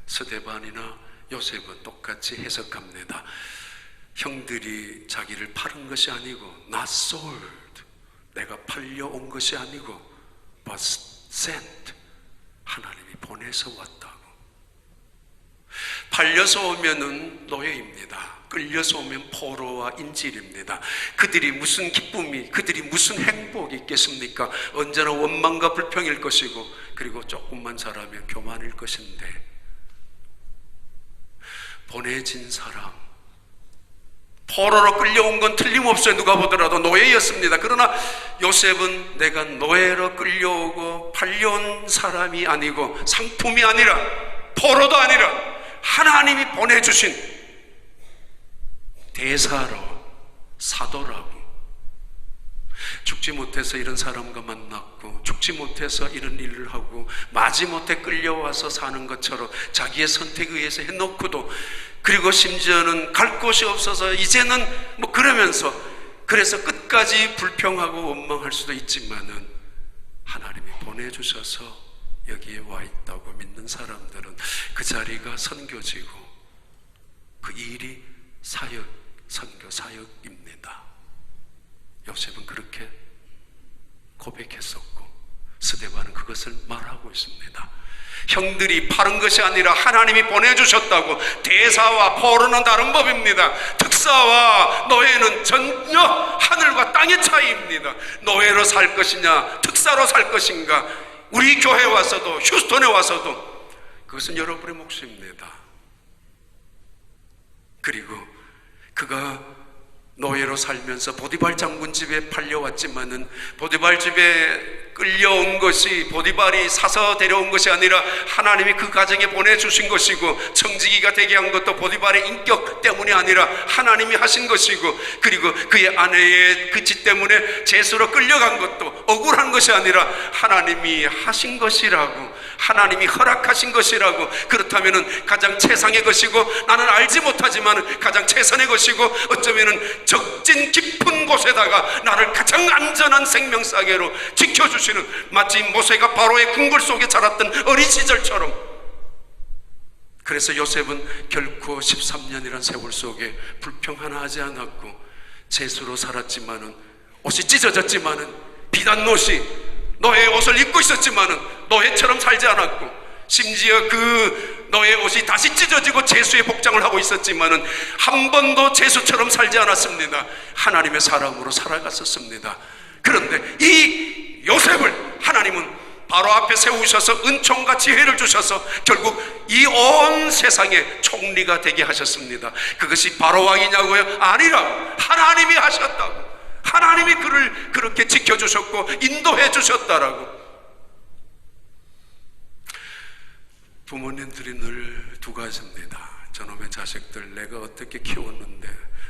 스데반이나 요셉은 똑같이 해석합니다. 형들이 자기를 팔은 것이 아니고 not sold, 내가 팔려온 것이 아니고 but sent, 하나님이 보내서 왔다고. 팔려서 오면은 노예입니다. 끌려서 오면 포로와 인질입니다. 그들이 무슨 기쁨이, 그들이 무슨 행복이 있겠습니까? 언제나 원망과 불평일 것이고, 그리고 조금만 자라면 교만일 것인데, 보내진 사람, 포로로 끌려온 건 틀림없어요. 누가 보더라도 노예였습니다. 그러나 요셉은 내가 노예로 끌려오고 팔려온 사람이 아니고 상품이 아니라 포로도 아니라 하나님이 보내주신 대사로, 사도라고. 죽지 못해서 이런 사람과 만났고, 죽지 못해서 이런 일을 하고, 마지못해 끌려와서 사는 것처럼 자기의 선택에 의해서 해놓고도, 그리고 심지어는 갈 곳이 없어서 이제는 뭐 그러면서, 그래서 끝까지 불평하고 원망할 수도 있지만은 하나님이 보내주셔서 여기에 와 있다고 믿는 사람들은 그 자리가 선교지고 그 일이 사역, 선교 사역입니다. 요셉은 그렇게 고백했었고 스데반은 그것을 말하고 있습니다. 형들이 파는 것이 아니라 하나님이 보내주셨다고. 대사와 포로는 다른 법입니다. 특사와 노예는 전혀 하늘과 땅의 차이입니다. 노예로 살 것이냐 특사로 살 것인가, 우리 교회에 와서도 휴스턴에 와서도 그것은 여러분의 몫입니다. 그리고 그가 노예로 살면서 보디발 장군 집에 팔려왔지만은 보디발 집에 끌려온 것이 보디발이 사서 데려온 것이 아니라 하나님이 그 가정에 보내주신 것이고, 청지기가 되게 한 것도 보디발의 인격 때문이 아니라 하나님이 하신 것이고, 그리고 그의 아내의 그 짓 때문에 제수로 끌려간 것도 억울한 것이 아니라 하나님이 하신 것이라고, 하나님이 허락하신 것이라고. 그렇다면 가장 최상의 것이고, 나는 알지 못하지만 가장 최선의 것이고, 어쩌면 적진 깊은 곳에다가 나를 가장 안전한 생명싸개로 지켜주시는, 마치 모세가 바로의 궁궐 속에 자랐던 어린 시절처럼. 그래서 요셉은 결코 13년이란 세월 속에 불평 하나 하지 않았고, 제수로 살았지만은, 옷이 찢어졌지만은, 비단 옷이 노예의 옷을 입고 있었지만은 노예처럼 살지 않았고, 심지어 그 노예의 옷이 다시 찢어지고 제수의 복장을 하고 있었지만은 한 번도 제수처럼 살지 않았습니다. 하나님의 사람으로 살아갔었습니다. 그런데 이 요셉을 하나님은 바로 앞에 세우셔서 은총과 지혜를 주셔서 결국 이 온 세상의 총리가 되게 하셨습니다. 그것이 바로 왕이냐고요? 아니라 하나님이 하셨다고. 하나님이 그를 그렇게 지켜주셨고 인도해 주셨다라고. 부모님들이 늘 두 가지입니다. 저놈의 자식들 내가 어떻게 키웠는데,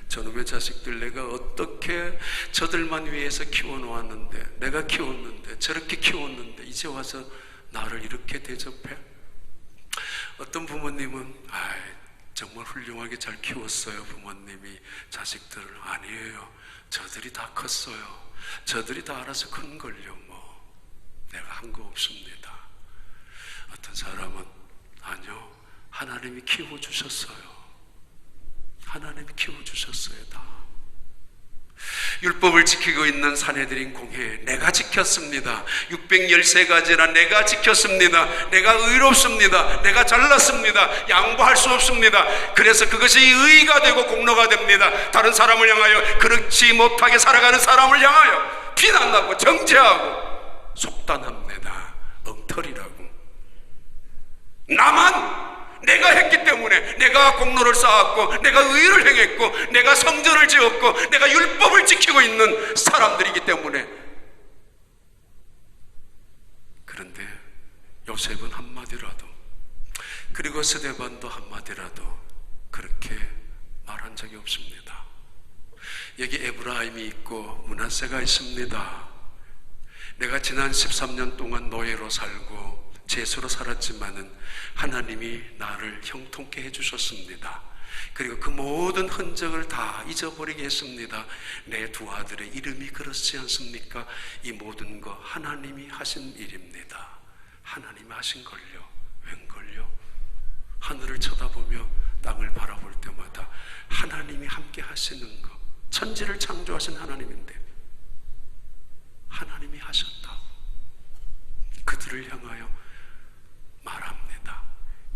저놈의 자식들 내가 어떻게 저들만 위해서 키워놓았는데, 내가 키웠는데, 저렇게 키웠는데 이제 와서 나를 이렇게 대접해? 어떤 부모님은 정말 훌륭하게 잘 키웠어요 부모님이 자식들을. 아니에요, 저들이 다 컸어요. 저들이 다 알아서 큰걸요. 뭐 내가 한 거 없습니다. 어떤 사람은 아니요, 하나님이 키워주셨어요. 하나님이 키워주셨어요. 다 율법을 지키고 있는 사내들인 공회 내가 지켰습니다. 613가지나 내가 지켰습니다. 내가 의롭습니다. 내가 잘났습니다. 양보할 수 없습니다. 그래서 그것이 의가 되고 공로가 됩니다. 다른 사람을 향하여, 그렇지 못하게 살아가는 사람을 향하여 비난하고 정죄하고 속단합니다. 엉터리라고. 나만 내가 했기 때문에, 내가 공로를 쌓았고, 내가 의를 행했고, 내가 성전을 지었고, 내가 율법을 지키고 있는 사람들이기 때문에. 그런데 요셉은 한마디라도, 그리고 스데반도 한마디라도 그렇게 말한 적이 없습니다. 여기 에브라임이 있고 므낫세가 있습니다. 내가 지난 13년 동안 노예로 살고 제수로 살았지만은 하나님이 나를 형통케 해주셨습니다. 그리고 그 모든 흔적을 다 잊어버리게 했습니다. 내 두 아들의 이름이 그렇지 않습니까? 이 모든 거 하나님이 하신 일입니다. 하나님이 하신 걸요. 웬걸요? 하늘을 쳐다보며 땅을 바라볼 때마다 하나님이 함께 하시는 거, 천지를 창조하신 하나님인데 하나님이 하셨다고 그들을 향하여 말합니다.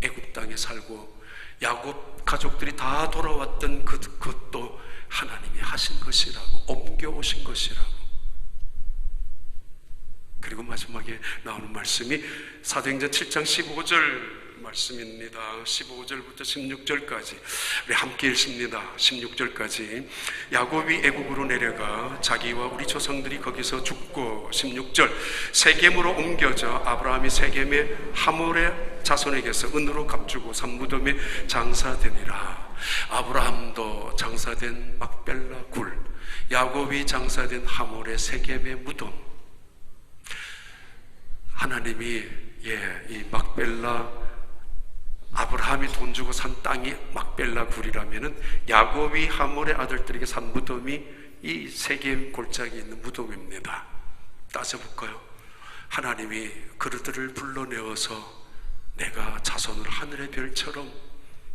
애굽 땅에 살고 야곱 가족들이 다 돌아왔던 그것도 하나님이 하신 것이라고, 옮겨오신 것이라고. 그리고 마지막에 나오는 말씀이 사도행전 7장 15절 말씀입니다. 15절부터 16절까지 우리 함께 읽습니다. 16절까지. 야곱이 애국으로 내려가 자기와 우리 조상들이 거기서 죽고, 16절, 세겜으로 옮겨져 아브라함이 세겜의 하몰의 자손에게서 은으로 값주고 산무덤에 장사되니라. 아브라함도 장사된 막벨라 굴, 야곱이 장사된 하몰의 세겜의 무덤. 하나님이 이 막벨라, 아브라함이 돈 주고 산 땅이 막벨라 굴이라면은 야곱이 하몰의 아들들에게 산 무덤이 이 세겜 골짜기에 있는 무덤입니다. 따져볼까요? 하나님이 그들을 불러내어서 내가 자손을 하늘의 별처럼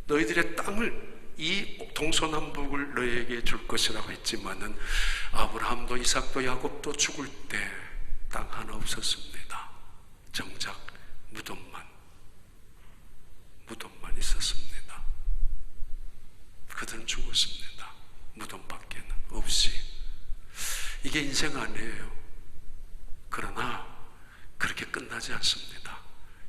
너희들의 땅을, 이 동서남북을 너희에게 줄 것이라고 했지만은 아브라함도 이삭도 야곱도 죽을 때 땅 하나 없었습니다. 정작 무덤만 있었습니다. 그들은 죽었습니다. 무덤밖에는 없이. 이게 인생 아니에요. 그러나 그렇게 끝나지 않습니다.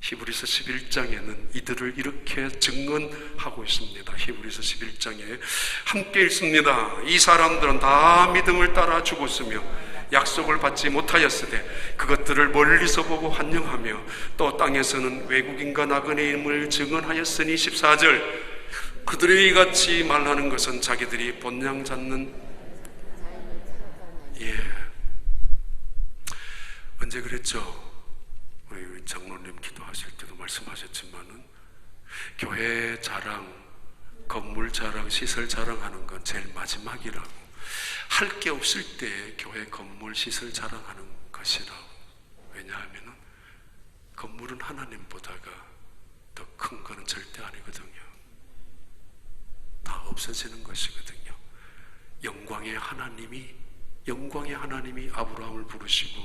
히브리서 11장에는 이들을 이렇게 증언하고 있습니다. 히브리서 11장에 함께 읽습니다. 이 사람들은 다 믿음을 따라 죽었으며 약속을 받지 못하였으되 그것들을 멀리서 보고 환영하며 또 땅에서는 외국인과 나그네임을 증언하였으니, 14절, 그들이 이같이 말하는 것은 자기들이 본향 잡는, 언제 그랬죠? 우리 장로님 기도하실 때도 말씀하셨지만은 교회 자랑, 건물 자랑, 시설 자랑하는 건 제일 마지막이라고. 할 게 없을 때 교회 건물 시설 자랑하는 것이라고. 왜냐하면 건물은 하나님보다가 더 큰 거는 절대 아니거든요. 다 없어지는 것이거든요. 영광의 하나님이 아브라함을 부르시고,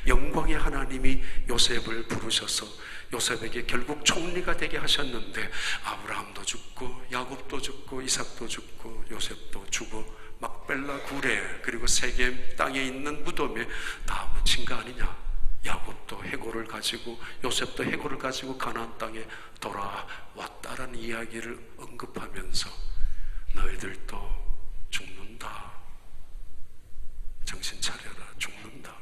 영광의 하나님이 요셉을 부르셔서 요셉에게 결국 총리가 되게 하셨는데, 아브라함도 죽고 야곱도 죽고 이삭도 죽고 요셉도 죽고 막벨라 굴에, 그리고 세겜 땅에 있는 무덤에 다 묻힌 거 아니냐. 야곱도 해골을 가지고 요셉도 해골을 가지고 가나안 땅에 돌아왔다라는 이야기를 언급하면서 너희들도 죽는다, 정신 차려라, 죽는다.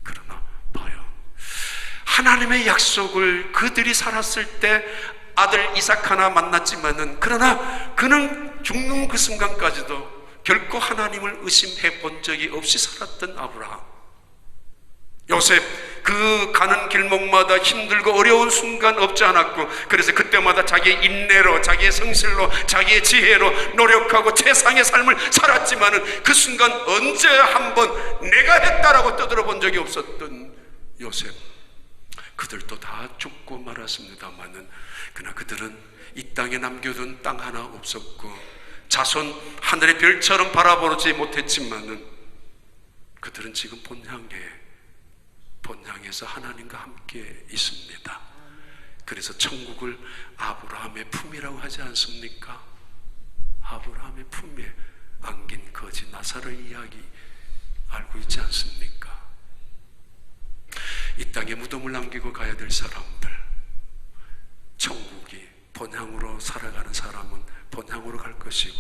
그러나 봐요, 하나님의 약속을 그들이 살았을 때 아들 이삭 하나 만났지만은, 그러나 그는 죽는 그 순간까지도 결코 하나님을 의심해 본 적이 없이 살았던 아브라함. 요셉, 그 가는 길목마다 힘들고 어려운 순간 없지 않았고, 그래서 그때마다 자기의 인내로, 자기의 성실로, 자기의 지혜로 노력하고 최상의 삶을 살았지만은 그 순간 언제 한번 내가 했다라고 떠들어 본 적이 없었던 요셉. 그들도 다 죽고 말았습니다만은, 그러나 그들은 이 땅에 남겨둔 땅 하나 없었고 자손 하늘의 별처럼 바라보지 못했지만은 그들은 지금 본향에서 하나님과 함께 있습니다. 그래서 천국을 아브라함의 품이라고 하지 않습니까? 아브라함의 품에 안긴 거지 나사로의 이야기 알고 있지 않습니까? 이 땅에 무덤을 남기고 가야 될 사람들, 천국이 본향으로 살아가는 사람은 본향으로 갈 것이고,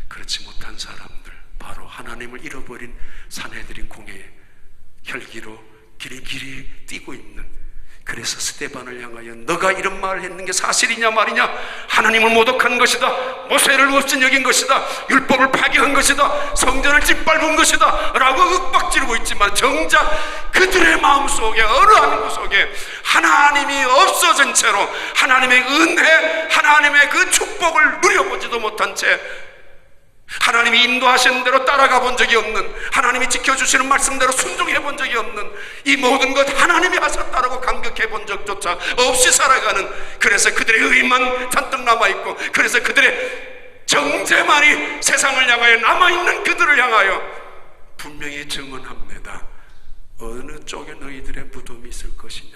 그렇지 못한 사람들, 바로 하나님을 잃어버린 사내들인 공의 혈기로 길이길이 뛰고 있는 그래서 스데반을 향하여 너가 이런 말을 했는 게 사실이냐 말이냐, 하나님을 모독한 것이다, 모세를 없인 여긴 것이다, 율법을 파괴한 것이다, 성전을 짓밟은 것이다 라고 윽박지르고 있지만, 정작 그들의 마음속에, 어느 한 속에 하나님이 없어진 채로 하나님의 은혜, 하나님의 그 축복을 누려보지도 못한 채, 하나님이 인도하시는 대로 따라가 본 적이 없는, 하나님이 지켜주시는 말씀대로 순종해 본 적이 없는, 이 모든 것 하나님이 하셨다라고 감격해 본 적조차 없이 살아가는, 그래서 그들의 의만 잔뜩 남아있고, 그래서 그들의 정죄만이 세상을 향하여 남아있는 그들을 향하여 분명히 증언합니다. 어느 쪽에 너희들의 무덤이 있을 것이냐.